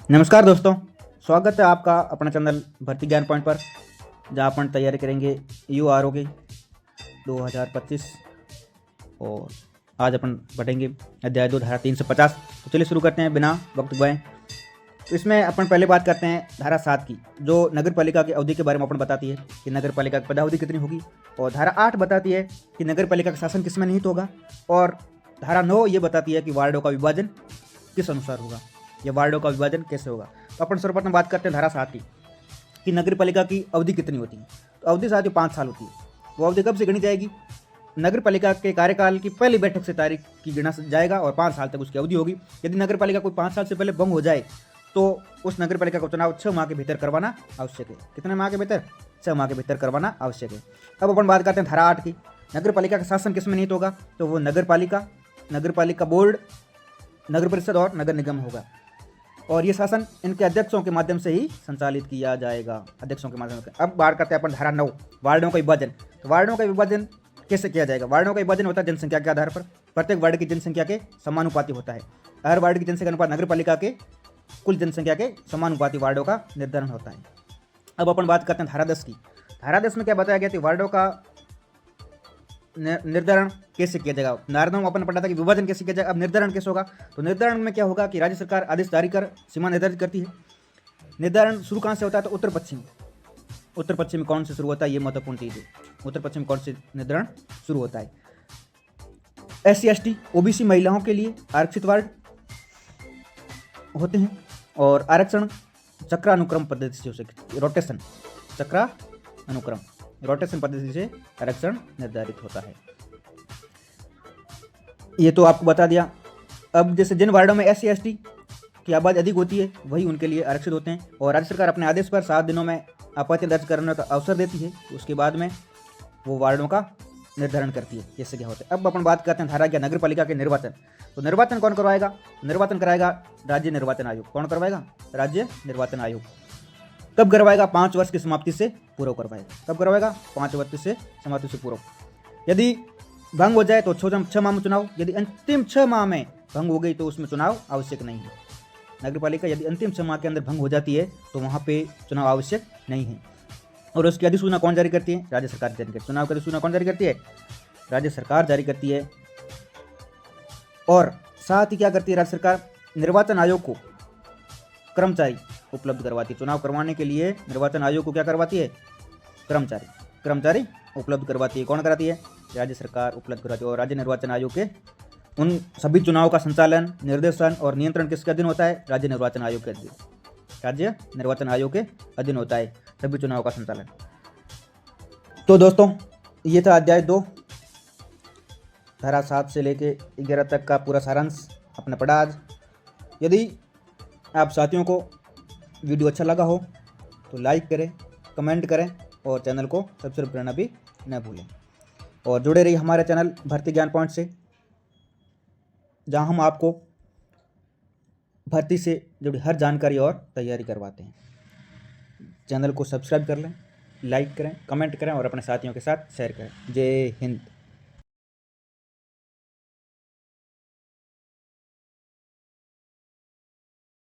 नमस्कार दोस्तों, स्वागत है आपका अपना चैनल भर्ती ज्ञान पॉइंट पर, जहाँ अपन तैयारी करेंगे URO की 2025। और आज अपन पढ़ेंगे अध्याय 2 धारा 350। तो चलिए शुरू करते हैं बिना वक्त गवाए। तो इसमें अपन पहले बात करते हैं धारा 7 की, जो नगर पालिका की अवधि के बारे में अपन बताती है कि नगर पालिका की पदावधि कितनी होगी। और धारा 8 बताती है कि नगर पालिका का शासन किसमें निहित होगा। और धारा 9 ये बताती है कि वार्डों का विभाजन किस अनुसार होगा, या वार्डों का विभाजन कैसे होगा। तो अपन सर्वप्रथम बात करते हैं धारा 7 की कि नगर पालिका की अवधि कितनी होती है। तो अवधि साथ ही 5 साल होती है। वो अवधि कब से गणी जाएगी? नगर पालिका के कार्यकाल की पहली बैठक से तारीख की गिना जाएगा और 5 साल तक उसकी अवधि होगी। यदि नगर पालिका कोई 5 साल से पहले भंग हो जाए तो उस नगर पालिका का चुनाव 6 माह के भीतर करवाना आवश्यक है। कितने माह के भीतर? 6 माह के भीतर करवाना आवश्यक है। अब अपन बात करते हैं धारा 8 की, नगर पालिका का शासन किसमें निहित होगा। तो वो नगर पालिका बोर्ड, नगर परिषद और नगर निगम होगा। और ये शासन इनके अध्यक्षों के माध्यम से ही संचालित किया जाएगा, अध्यक्षों के माध्यम से। अब बात करते हैं अपन धारा 9, वार्डों का विभाजन। तो वार्डों का विभाजन कैसे किया जाएगा? वार्डों का विभाजन होता है जनसंख्या के आधार पर। प्रत्येक वार्ड की जनसंख्या के समानुपाती होता है। हर वार्ड की जनसंख्या अनुपात नगर पालिका के कुल जनसंख्या के समानुपाती वार्डों का निर्धारण होता है। अब अपन बात करते हैं धारा 10 की। धारा 10 में क्या बताया गया कि वार्डों का निर्धारण कैसे किया जाएगा। नारदों में अपन पढ़ा था कि विभाजन कैसे किया जाएगा। अब निर्धारण कैसे होगा? तो निर्धारण में क्या होगा कि राज्य सरकार आदेश जारी कर सीमा निर्धारित करती है। निर्धारण शुरू कहाँ से होता है? तो उत्तर पश्चिम में कौन से शुरू होता है, ये महत्वपूर्ण चीज़ है। उत्तर पश्चिम में कौन से निर्धारण शुरू होता है? SC ST OBC महिलाओं के लिए आरक्षित वार्ड होते हैं। और आरक्षण चक्रानुक्रम पद्धति से हो सकती, रोटेशन पद्धति से आरक्षण निर्धारित होता है। ये तो आपको बता दिया। अब जैसे जिन वार्डों में SC ST की आबादी अधिक होती है वही उनके लिए आरक्षित होते हैं। और राज्य सरकार अपने आदेश पर 7 दिनों में आपत्ति दर्ज करने का अवसर देती है। उसके बाद में वो वार्डों का निर्धारण करती है जैसे क्या होता है। अब अपन बात करते हैं धारा 11, नगर पालिका के निर्वाचन। तो निर्वाचन कौन करवाएगा? निर्वाचन कराएगा राज्य निर्वाचन आयोग। कौन करवाएगा? राज्य निर्वाचन आयोग। कब करवाएगा? 5 वर्ष की समाप्ति से पूर्व करवाएगा। कब करवाएगा? 5 वर्ष से समाप्ति से पूर्व। यदि भंग हो जाए तो 6 माह में चुनाव। यदि अंतिम 6 माह में भंग हो गई तो उसमें चुनाव आवश्यक नहीं है। नगर पालिका यदि अंतिम 6 माह के अंदर भंग हो जाती है तो वहाँ पे चुनाव आवश्यक नहीं है। और उसकी अधिसूचना कौन जारी करती है? राज्य सरकार जारी करती है। चुनाव की अधिसूचना कौन जारी करती है? राज्य सरकार जारी करती है। और साथ ही क्या करती है राज्य सरकार? निर्वाचन आयोग को कर्मचारी उपलब्ध करवाती है। चुनाव करवाने के लिए निर्वाचन आयोग को क्या करवाती है? कर्मचारी उपलब्ध करवाती है। कौन कराती है? राज्य सरकार उपलब्ध कराती है। और राज्य निर्वाचन आयोग के उन सभी चुनाव का संचालन, निर्देशन और नियंत्रण किसके अधीन होता है? राज्य निर्वाचन आयोग के अधीन। राज्य निर्वाचन आयोग के अधीन होता है सभी चुनाव का संचालन। तो दोस्तों, ये था अध्याय 2, धारा 7 से लेके 11 तक का पूरा सारांश आपने पढ़ा आज। यदि आप साथियों को वीडियो अच्छा लगा हो तो लाइक करें, कमेंट करें और चैनल को सब्सक्राइब करना भी न भूलें। और जुड़े रहिए हमारे चैनल भर्ती ज्ञान पॉइंट से, जहां हम आपको भर्ती से जुड़ी हर जानकारी और तैयारी करवाते हैं। चैनल को सब्सक्राइब कर लें, लाइक करें, कमेंट करें और अपने साथियों के साथ शेयर करें। जय हिंद।